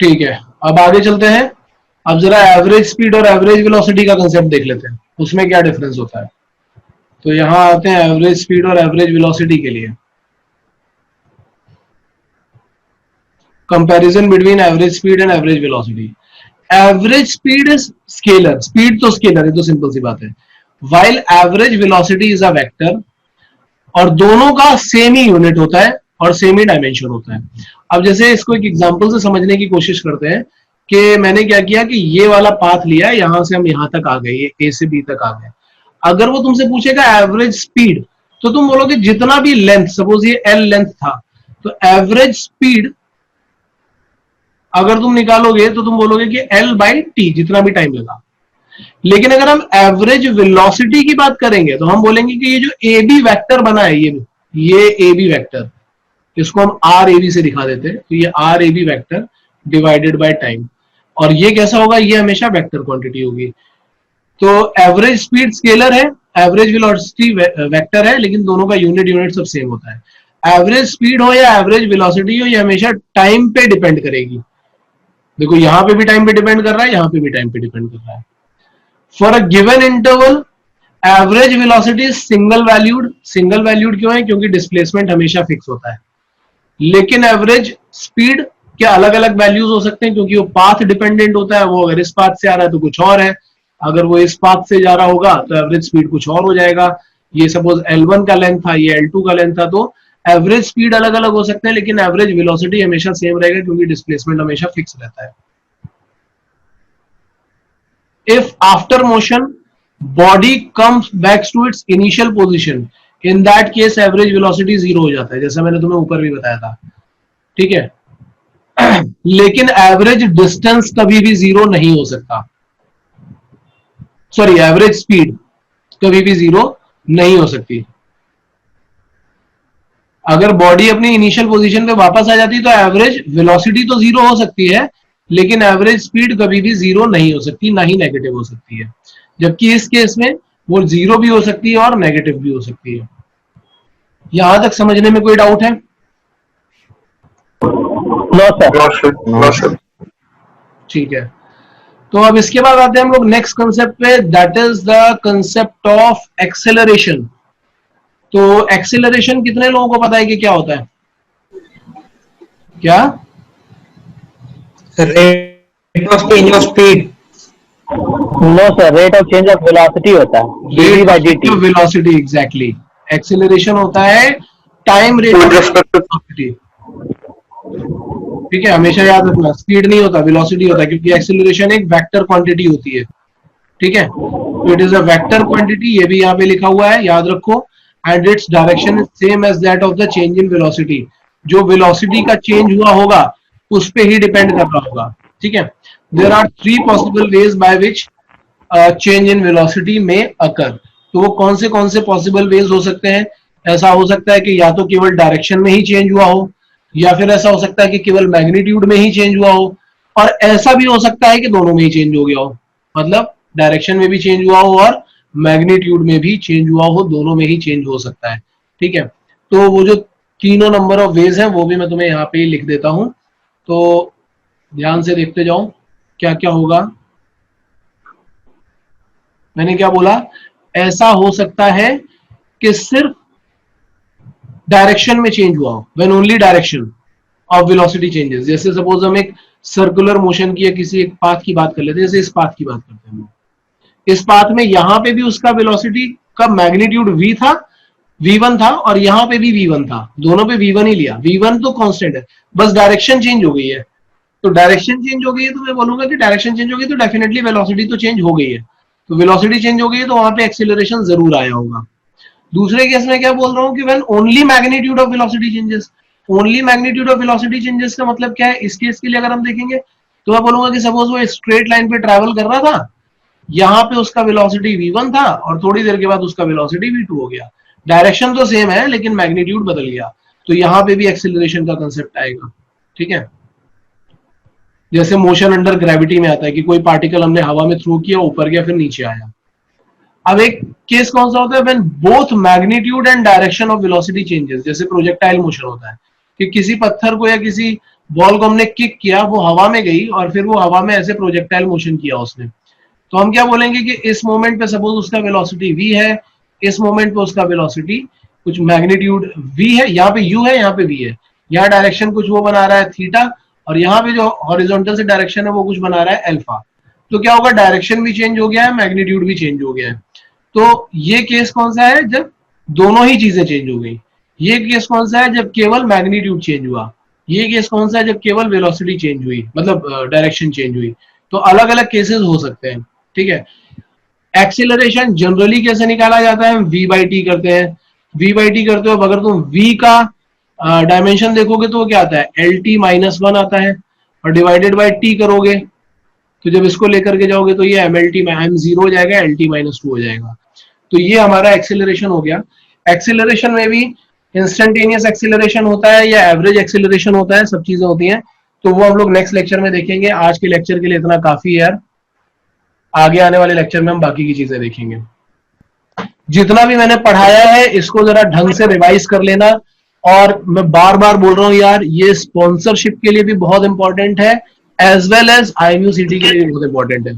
ठीक है, अब आगे चलते हैं। अब जरा एवरेज स्पीड और एवरेज वेलोसिटी का कंसेप्ट देख लेते हैं, उसमें क्या डिफरेंस होता है। तो यहां आते हैं एवरेज स्पीड और एवरेज वेलोसिटी के लिए। Comparison between average speed and average velocity. Average speed is scalar, speed तो स्केलर है, तो सिंपल सी बात है। While average velocity is a vector, और दोनों का सेम ही यूनिट होता है और सेम ही डायमेंशन होता है। अब जैसे इसको एक एग्जांपल से समझने की कोशिश करते हैं कि मैंने क्या किया कि ये वाला पाथ लिया, यहां से हम यहां तक आ गए, ए से बी तक आ गए। अगर वो तुमसे पूछेगा एवरेज स्पीड, तो तुम बोलोगे जितना भी लेंथ, सपोज ये एल लेंथ था, तो एवरेज स्पीड अगर तुम निकालोगे तो तुम बोलोगे कि एल बाई टी, जितना भी टाइम लगा। लेकिन अगर हम एवरेज वेलोसिटी की बात करेंगे तो हम बोलेंगे कि ये जो ए बी वैक्टर बना है, ये ए बी वैक्टर, इसको हम आर ए बी से दिखा देते हैं, तो ये r a b vector divided by time. और ये कैसा होगा, ये हमेशा वेक्टर क्वांटिटी होगी। तो एवरेज स्पीड स्केलर है, एवरेज वेलोसिटी वेक्टर है, लेकिन दोनों का यूनिट सब सेम होता है। एवरेज स्पीड हो या एवरेज वेलोसिटी हो, ये हमेशा टाइम पे डिपेंड करेगी। देखो यहां पे भी टाइम पे डिपेंड कर रहा है, यहां पे भी टाइम पे डिपेंड कर रहा है। For a given interval average velocity single valued. Single valued क्यों है, क्योंकि डिस्प्लेसमेंट हमेशा फिक्स होता है। लेकिन एवरेज स्पीड के अलग अलग वैल्यूज हो सकते हैं, क्योंकि वो पाथ डिपेंडेंट होता है। वो अगर इस पाथ से आ रहा है तो कुछ और है, अगर वो इस पाथ से जा रहा होगा तो एवरेज स्पीड कुछ और हो जाएगा। ये सपोज L1 का लेंथ था, ये L2 का लेंथ था, तो एवरेज स्पीड अलग अलग हो सकते हैं, लेकिन एवरेज वेलोसिटी हमेशा सेम रहेगा, क्योंकि डिस्प्लेसमेंट हमेशा फिक्स रहता है। If after motion body comes back to its initial position, in that case average velocity zero हो जाता है, जैसा मैंने तुम्हें ऊपर भी बताया था। ठीक है लेकिन एवरेज डिस्टेंस कभी भी जीरो नहीं हो सकता, सॉरी एवरेज स्पीड कभी भी जीरो नहीं हो सकती। अगर बॉडी अपनी इनिशियल पोजीशन पे वापस आ जाती तो एवरेज वेलोसिटी तो जीरो हो सकती है, लेकिन एवरेज स्पीड कभी भी जीरो नहीं हो सकती, ना ही नेगेटिव हो सकती है। जबकि इस केस में वो जीरो भी हो सकती है और नेगेटिव भी हो सकती है। यहां तक समझने में कोई डाउट है? No sir. ठीक है, तो अब इसके बाद आते हैं हम लोग नेक्स्ट कंसेप्ट पे, that is the concept of acceleration. तो एक्सेलरेशन कितने लोगों को पता है कि क्या होता है? क्या? Rate of change of speed. No sir, rate of change of velocity होता है, rate by of dt। Velocity, exactly. Acceleration होता है टाइम रेट ऑफ वेलोसिटी। ठीक है, हमेशा याद रखना, स्पीड नहीं होता, वेलोसिटी होता है, क्योंकि एक्सेलरेशन एक वेक्टर क्वांटिटी होती है। ठीक है, तो it is a vector quantity, ये भी यहाँ पे लिखा हुआ है, याद रखो। And its direction is same as that of the change in velocity. जो वेलोसिटी का चेंज हुआ होगा उस पे ही डिपेंड कर रहा होगा। ठीक है, there are three possible ways by which change in velocity में अकर। तो वो कौन से पॉसिबल वेज हो सकते हैं? ऐसा हो सकता है कि या तो केवल डायरेक्शन में ही चेंज हुआ हो, या फिर ऐसा हो सकता है कि केवल मैग्नीट्यूड में ही चेंज हुआ हो, और ऐसा भी हो सकता है कि दोनों में ही चेंज हो गया हो। मतलब डायरेक्शन में भी चेंज हुआ हो और मैग्नीट्यूड में भी चेंज हुआ हो, दोनों में ही चेंज हो सकता है। ठीक है, तो वो जो तीनों नंबर ऑफ वेज हैं वो भी मैं तुम्हें यहाँ पे ही लिख देता हूं, तो ध्यान से देखते जाओ क्या क्या होगा। मैंने क्या बोला? ऐसा हो सकता है कि सिर्फ डायरेक्शन में चेंज हुआ हो, when only direction of velocity changes. जैसे सपोज हम एक सर्कुलर मोशन की या किसी एक पाथ की बात कर लेते हैं, जैसे इस पाथ की बात करते हैं। इस पाथ में यहां पे भी उसका वेलोसिटी का मैग्नीट्यूड v था, v1 था, और यहां पे भी v1 था, दोनों पे v1 ही लिया। v1 तो कांस्टेंट है, बस डायरेक्शन चेंज हो गई है। तो डायरेक्शन चेंज हो गई है तो मैं बोलूंगा कि डायरेक्शन चेंज हो गई तो डेफिनेटली वेलोसिटी तो चेंज हो गई है। तो वेलोसिटी चेंज हो गई है तो वहां पे एक्सीलरेशन जरूर आया होगा। दूसरे केस में क्या बोल रहा हूं कि when only magnitude of velocity changes. Only magnitude of velocity changes का मतलब क्या है? इस केस के लिए अगर हम देखेंगे तो मैं बोलूंगा कि सपोज वो स्ट्रेट लाइन पे ट्रैवल कर रहा था, यहां पे उसका वेलोसिटी v1 था और थोड़ी देर के बाद उसका वेलोसिटी v2 हो गया। डायरेक्शन तो सेम है लेकिन मैग्नीट्यूड बदल गया, तो यहां पे भी एक्सीलरेशन का कंसेप्ट आएगा। ठीक है, जैसे मोशन अंडर ग्रेविटी में आता है कि कोई पार्टिकल हमने हवा में थ्रो किया, ऊपर गया, फिर नीचे आया। अब एक केस कौन सा होता है? When both magnitude and direction of velocity changes. जैसे प्रोजेक्टाइल मोशन होता है कि किसी पत्थर को या किसी बॉल को हमने किक किया, वो हवा में गई और फिर वो हवा में ऐसे प्रोजेक्टाइल मोशन किया उसने, तो हम क्या बोलेंगे कि इस मोमेंट पे सपोज उसका वेलोसिटी v है, इस मोमेंट पे उसका वेलोसिटी कुछ मैग्नीट्यूड v है, यहाँ पे u है, यहाँ पे v है, यहाँ डायरेक्शन कुछ वो बना रहा है थीटा, और यहाँ पे जो हॉरिजॉन्टल से डायरेक्शन है वो कुछ बना रहा है अल्फा। तो क्या होगा, डायरेक्शन भी चेंज हो गया है, मैग्नीट्यूड भी चेंज हो गया है। तो ये केस कौन सा है, जब दोनों ही चीजें चेंज हो गई। ये केस कौन सा है, जब केवल मैग्नीट्यूड चेंज हुआ। ये केस कौन सा है, जब केवल वेलोसिटी चेंज हुई, मतलब डायरेक्शन चेंज हुई। तो अलग अलग केसेस हो सकते हैं, ठीक है। एक्सीलरेशन जनरली कैसे निकाला जाता है, v बाई टी करते हैं। v बाई टी करते हो, अगर तुम v का डायमेंशन देखोगे तो वो क्या आता है, एल टी माइनस वन आता है, और डिवाइडेड बाई टी करोगे तो जब इसको लेकर के जाओगे तो ये M L T M zero हो जाएगा, एल टी माइनस टू हो जाएगा। तो ये हमारा एक्सीलरेशन हो गया। एक्सीलरेशन में भी इंस्टेंटेनियस एक्सीलरेशन होता है या एवरेज एक्सीलरेशन होता है, सब चीजें होती हैं। तो वो हम लोग नेक्स्ट लेक्चर में देखेंगे। आज के लेक्चर के लिए इतना काफी है यार, आगे आने वाले लेक्चर में हम बाकी की चीजें देखेंगे। जितना भी मैंने पढ़ाया है इसको जरा ढंग से रिवाइज कर लेना, और मैं बार बार बोल रहा हूँ यार, ये स्पॉन्सरशिप के लिए भी बहुत इंपॉर्टेंट है, एज वेल एज IMUCT के लिए भी बहुत इंपॉर्टेंट है।